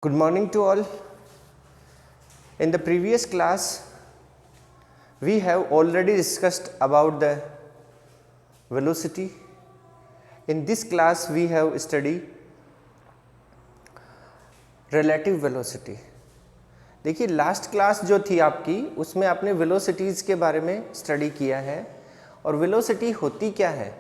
Good morning to all. In the previous class, we have already discussed about the velocity. In this class, we have studied relative velocity. देखिए last class जो थी आपकी उसमें आपने velocities के बारे में स्टडी किया है और वेलोसिटी होती क्या है?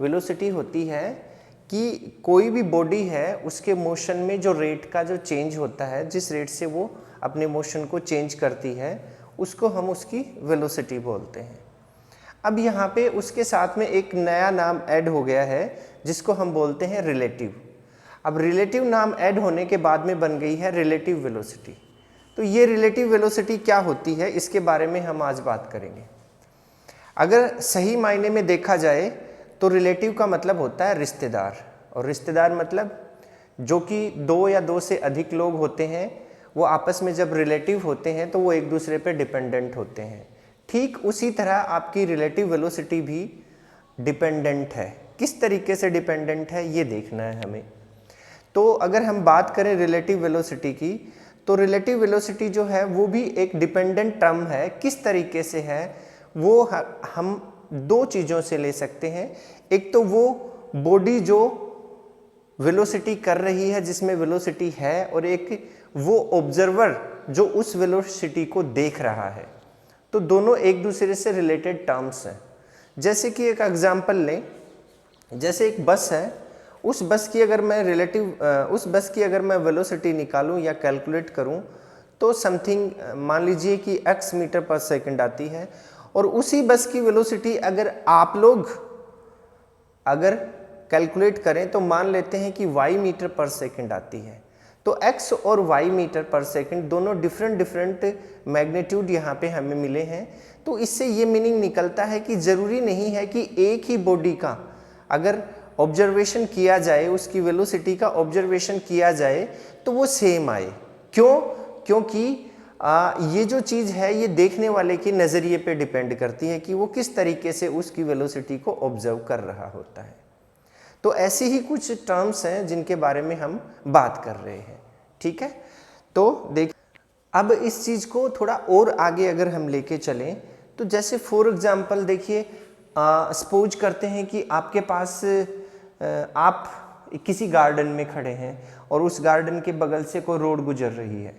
वेलोसिटी होती है कि कोई भी बॉडी है उसके मोशन में जो रेट का जो चेंज होता है, जिस रेट से वो अपने मोशन को चेंज करती है, उसको हम उसकी वेलोसिटी बोलते हैं। अब यहाँ पे उसके साथ में एक नया नाम ऐड हो गया है जिसको हम बोलते हैं रिलेटिव। अब रिलेटिव नाम ऐड होने के बाद में बन गई है रिलेटिव वेलोसिटी। तो ये रिलेटिव वेलोसिटी क्या होती है, इसके बारे में हम आज बात करेंगे। अगर सही मायने में देखा जाए तो रिलेटिव का मतलब होता है रिश्तेदार, और रिश्तेदार मतलब जो कि दो या दो से अधिक लोग होते हैं, वो आपस में जब रिलेटिव होते हैं तो वो एक दूसरे पे डिपेंडेंट होते हैं। ठीक उसी तरह आपकी रिलेटिव वेलोसिटी भी डिपेंडेंट है। किस तरीके से डिपेंडेंट है ये देखना है हमें। तो अगर हम बात करें रिलेटिव वेलोसिटी की, तो रिलेटिव वेलोसिटी जो है वो भी एक डिपेंडेंट टर्म है। किस तरीके से है वो हम दो चीज़ों से ले सकते हैं। एक तो वो बॉडी जो वेलोसिटी कर रही है जिसमें वेलोसिटी है, और एक वो ऑब्जर्वर जो उस वेलोसिटी को देख रहा है। तो दोनों एक दूसरे से रिलेटेड टर्म्स हैं। जैसे कि एक एग्जांपल लें, जैसे एक बस है, उस बस की अगर मैं वेलोसिटी निकालूं या कैलकुलेट करूं तो समथिंग मान लीजिए कि x मीटर पर सेकंड आती है, और उसी बस की वेलोसिटी अगर आप लोग कैलकुलेट करें तो मान लेते हैं कि y मीटर पर सेकंड आती है। तो x और y मीटर पर सेकंड दोनों डिफरेंट मैग्नीट्यूड यहाँ पे हमें मिले हैं। तो इससे ये मीनिंग निकलता है कि ज़रूरी नहीं है कि एक ही बॉडी का अगर ऑब्जर्वेशन किया जाए, उसकी वेलोसिटी का ऑब्जर्वेशन किया जाए तो वो सेम आए। क्यों? क्योंकि ये जो चीज़ है ये देखने वाले के नज़रिए पे डिपेंड करती है कि वो किस तरीके से उसकी वेलोसिटी को ऑब्जर्व कर रहा होता है। तो ऐसे ही कुछ टर्म्स हैं जिनके बारे में हम बात कर रहे हैं। ठीक है, तो देख अब इस चीज़ को थोड़ा और आगे अगर हम लेके चलें तो जैसे फॉर एग्जांपल देखिए, सपोज करते हैं कि आपके पास आप किसी गार्डन में खड़े हैं और उस गार्डन के बगल से कोई रोड गुजर रही है,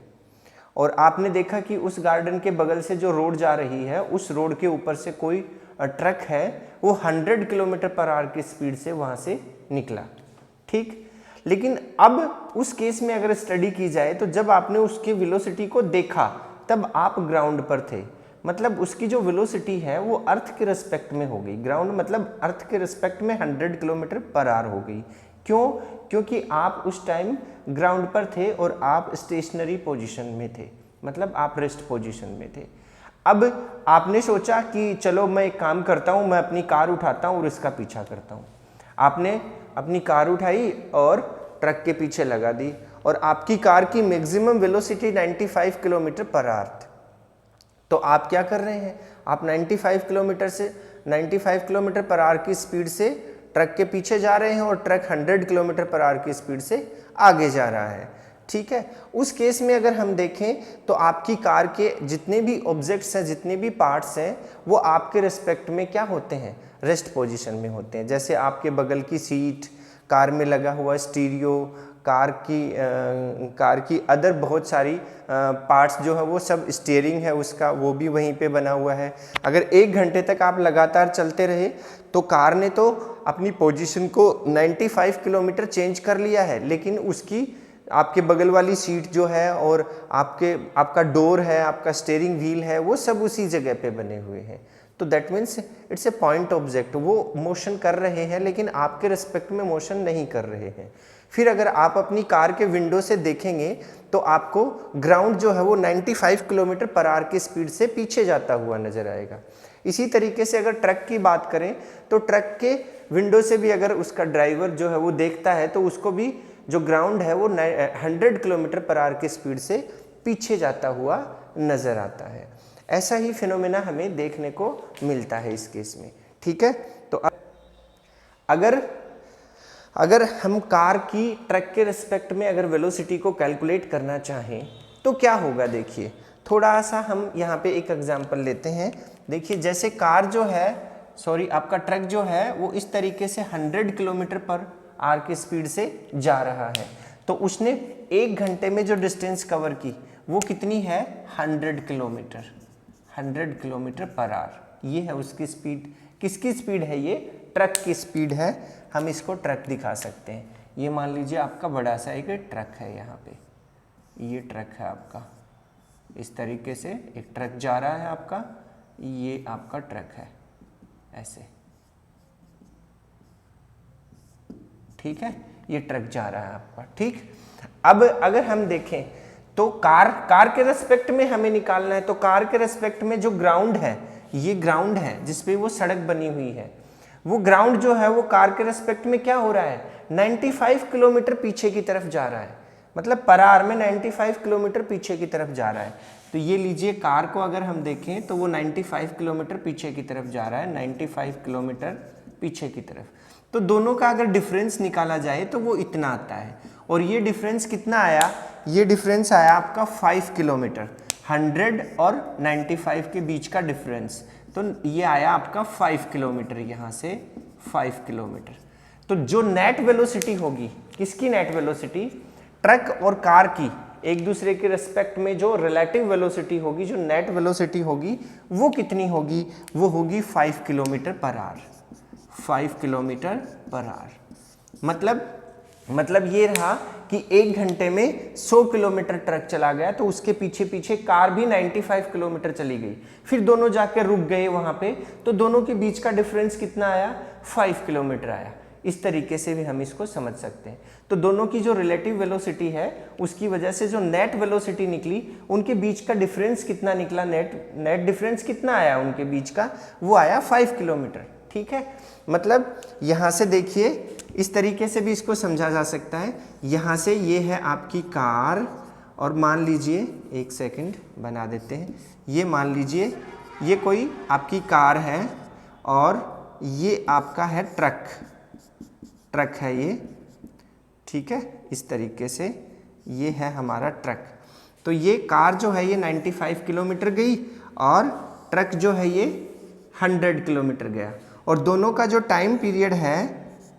और आपने देखा कि उस गार्डन के बगल से जो रोड जा रही है उस रोड के ऊपर से कोई ट्रक है, वो 100 किलोमीटर पर आवर की स्पीड से वहाँ से निकला। ठीक, लेकिन अब उस केस में अगर स्टडी की जाए तो जब आपने उसकी वेलोसिटी को देखा तब आप ग्राउंड पर थे, मतलब उसकी जो वेलोसिटी है वो अर्थ के रिस्पेक्ट में हो गई। ग्राउंड मतलब अर्थ के रिस्पेक्ट में 100 किलोमीटर पर आवर हो गई। क्यों? क्योंकि आप उस टाइम ग्राउंड पर थे और आप स्टेशनरी पोजीशन में थे, मतलब आप रेस्ट पोजीशन में थे। अब आपने सोचा कि चलो मैं एक काम करता हूँ, मैं अपनी कार उठाता हूँ और इसका पीछा करता हूँ। आपने अपनी कार उठाई और ट्रक के पीछे लगा दी, और आपकी कार की maximum velocity 95 kilometre per hour थी। तो आप क्या कर रहे हैं, आप 95 किलोमीटर पर आवर की स्पीड से ट्रक के पीछे जा रहे हैं और ट्रक 100 किलोमीटर पर आवर की स्पीड से आगे जा रहा है। ठीक है, उस केस में अगर हम देखें तो आपकी कार के जितने भी ऑब्जेक्ट्स हैं, जितने भी पार्ट्स हैं, वो आपके रिस्पेक्ट में क्या होते हैं, रेस्ट पोजीशन में होते हैं। जैसे आपके बगल की सीट, कार में लगा हुआ स्टीरियो, कार की अदर बहुत सारी पार्ट्स जो है वो सब, स्टीयरिंग है उसका वो भी वहीं पे बना हुआ है। अगर 1 घंटे तक आप लगातार चलते रहे तो कार ने तो अपनी पोजीशन को 95 किलोमीटर चेंज कर लिया है, लेकिन उसकी आपके बगल वाली सीट जो है और आपका डोर है, आपका स्टीयरिंग व्हील है, वो सब उसी जगह पे बने हुए हैं। तो that means it's a point object, वो मोशन कर रहे हैं लेकिन आपके रिस्पेक्ट में मोशन नहीं कर रहे हैं। फिर अगर आप अपनी कार के विंडो से देखेंगे तो आपको ग्राउंड जो है वो 95 किलोमीटर पर आवर की स्पीड से पीछे जाता हुआ नजर आएगा। इसी तरीके से अगर ट्रक की बात करें तो ट्रक के विंडो से भी अगर उसका ड्राइवर जो है वो देखता है तो उसको भी जो ग्राउंड है वो 100 किलोमीटर पर आवर की स्पीड से पीछे जाता हुआ नजर आता है। ऐसा ही फिनोमेना हमें देखने को मिलता है इस केस में। ठीक है, तो अगर अगर हम कार की ट्रक के रिस्पेक्ट में अगर वेलोसिटी को कैलकुलेट करना चाहें तो क्या होगा, देखिए थोड़ा सा हम यहाँ पे एक एग्जांपल लेते हैं। देखिए जैसे कार जो है, सॉरी आपका ट्रक जो है वो इस तरीके से 100 किलोमीटर पर आवर की स्पीड से जा रहा है, तो उसने 1 घंटे में जो डिस्टेंस कवर की वो कितनी है, 100 किलोमीटर, 100 किलोमीटर पर आवर। ये है उसकी स्पीड। किसकी स्पीड है, ये ट्रक की स्पीड है। हम इसको ट्रक दिखा सकते हैं। ये मान लीजिए आपका बड़ा सा एक ट्रक है, यहाँ पे ये ट्रक है आपका, इस तरीके से एक ट्रक जा रहा है आपका, ये आपका ट्रक है ऐसे, ठीक है, ये ट्रक जा रहा है आपका, ठीक। अब अगर हम देखें तो कार के रेस्पेक्ट में हमें निकालना है, तो कार के रेस्पेक्ट में जो ग्राउंड है, ये ग्राउंड है जिसपे वो सड़क बनी हुई है, वो ग्राउंड जो है वो कार के रेस्पेक्ट में क्या हो रहा है, 95 किलोमीटर पीछे की तरफ जा रहा है, मतलब पर आवर में 95 किलोमीटर पीछे की तरफ जा रहा है। तो ये लीजिए कार को अगर हम देखें तो वो 95 किलोमीटर पीछे की तरफ जा रहा है, 95 किलोमीटर पीछे की तरफ। तो दोनों का अगर डिफरेंस निकाला जाए तो वो इतना आता है, और ये डिफरेंस कितना आया, ये डिफरेंस आया आपका 5 किलोमीटर, 100 और 95 के बीच का डिफरेंस, तो ये आया आपका 5 किलोमीटर, यहाँ से 5 किलोमीटर। तो जो नेट वेलोसिटी होगी, किसकी नेट वेलोसिटी, ट्रक और कार की एक दूसरे के रिस्पेक्ट में जो रिलेटिव वेलोसिटी होगी, जो नेट वेलोसिटी होगी वो कितनी होगी, वो होगी 5 kilometre per hour, 5 kilometre per hour. मतलब ये रहा कि 1 घंटे में 100 किलोमीटर ट्रक चला गया, तो उसके पीछे पीछे कार भी 95 किलोमीटर चली गई, फिर दोनों जाकर रुक गए वहां पे, तो दोनों के बीच का डिफरेंस कितना आया, 5 किलोमीटर आया। इस तरीके से भी हम इसको समझ सकते हैं। तो दोनों की जो रिलेटिव वेलोसिटी है उसकी वजह से जो नेट वेलोसिटी निकली, उनके बीच का डिफरेंस कितना निकला, नेट डिफरेंस कितना आया उनके बीच का, वो आया 5 किलोमीटर, ठीक है। मतलब यहाँ से देखिए इस तरीके से भी इसको समझा जा सकता है। यहाँ से ये है आपकी कार, और मान लीजिए, एक सेकंड बना देते हैं, ये मान लीजिए ये कोई आपकी कार है और ये आपका है ट्रक है ये, ठीक है, इस तरीके से ये है हमारा ट्रक। तो ये कार जो है ये 95 किलोमीटर गई और ट्रक जो है ये 100 किलोमीटर गया, और दोनों का जो टाइम पीरियड है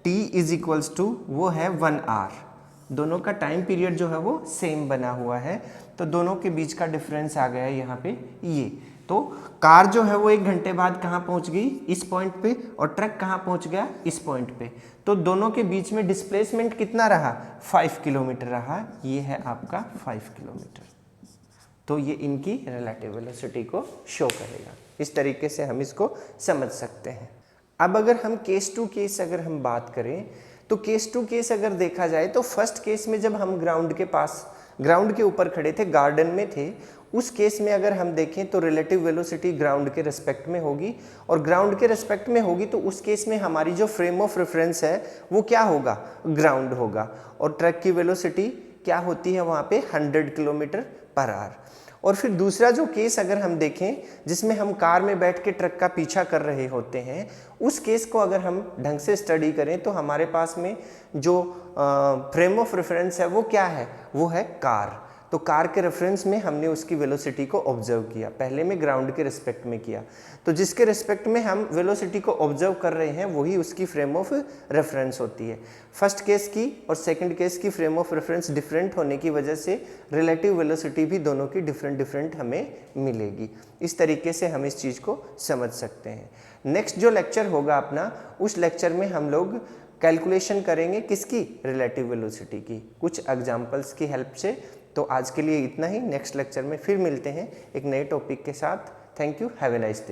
t इज इक्वल्स टू वो है 1 आवर। दोनों का टाइम पीरियड जो है वो सेम बना हुआ है, तो दोनों के बीच का डिफरेंस आ गया यहाँ पे ये। तो कार जो है वो 1 घंटे बाद कहाँ पहुँच गई, इस पॉइंट पे, और ट्रक कहाँ पहुँच गया, इस पॉइंट पे। तो दोनों के बीच में डिस्प्लेसमेंट कितना रहा, 5 किलोमीटर रहा। ये है आपका 5 किलोमीटर। तो ये इनकी रिलेटिव वेलोसिटी को शो करेगा। इस तरीके से हम इसको समझ सकते हैं। अब अगर हम केस टू केस अगर हम बात करें, तो केस टू केस अगर देखा जाए तो फर्स्ट केस में जब हम ग्राउंड के ऊपर खड़े थे, गार्डन में थे, उस केस में अगर हम देखें तो रिलेटिव वेलोसिटी ग्राउंड के रिस्पेक्ट में होगी, और ग्राउंड के रिस्पेक्ट में होगी तो उस केस में हमारी जो फ्रेम ऑफ रेफरेंस है वो क्या होगा, ग्राउंड होगा। और ट्रक की वेलोसिटी क्या होती है वहाँ पे, 100 किलोमीटर पर आवर। और फिर दूसरा जो केस अगर हम देखें जिसमें हम कार में बैठ के ट्रक का पीछा कर रहे होते हैं, उस केस को अगर हम ढंग से स्टडी करें तो हमारे पास में जो फ्रेम ऑफ रेफरेंस है वो क्या है, वो है कार। तो कार के रेफरेंस में हमने उसकी वेलोसिटी को ऑब्जर्व किया, पहले में ग्राउंड के रिस्पेक्ट में किया, तो जिसके रिस्पेक्ट में हम वेलोसिटी को ऑब्जर्व कर रहे हैं वही उसकी फ्रेम ऑफ रेफरेंस होती है। फर्स्ट केस की और सेकंड केस की फ्रेम ऑफ रेफरेंस डिफरेंट होने की वजह से रिलेटिव वेलोसिटी भी दोनों की डिफरेंट हमें मिलेगी। इस तरीके से हम इस चीज़ को समझ सकते हैं। नेक्स्ट जो लेक्चर होगा अपना, उस लेक्चर में हम लोग कैलकुलेशन करेंगे किसकी, रिलेटिव वेलोसिटी की, कुछ एग्जाम्पल्स की हेल्प से। तो आज के लिए इतना ही। नेक्स्ट लेक्चर में फिर मिलते हैं एक नए टॉपिक के साथ। Thank you, have a nice day.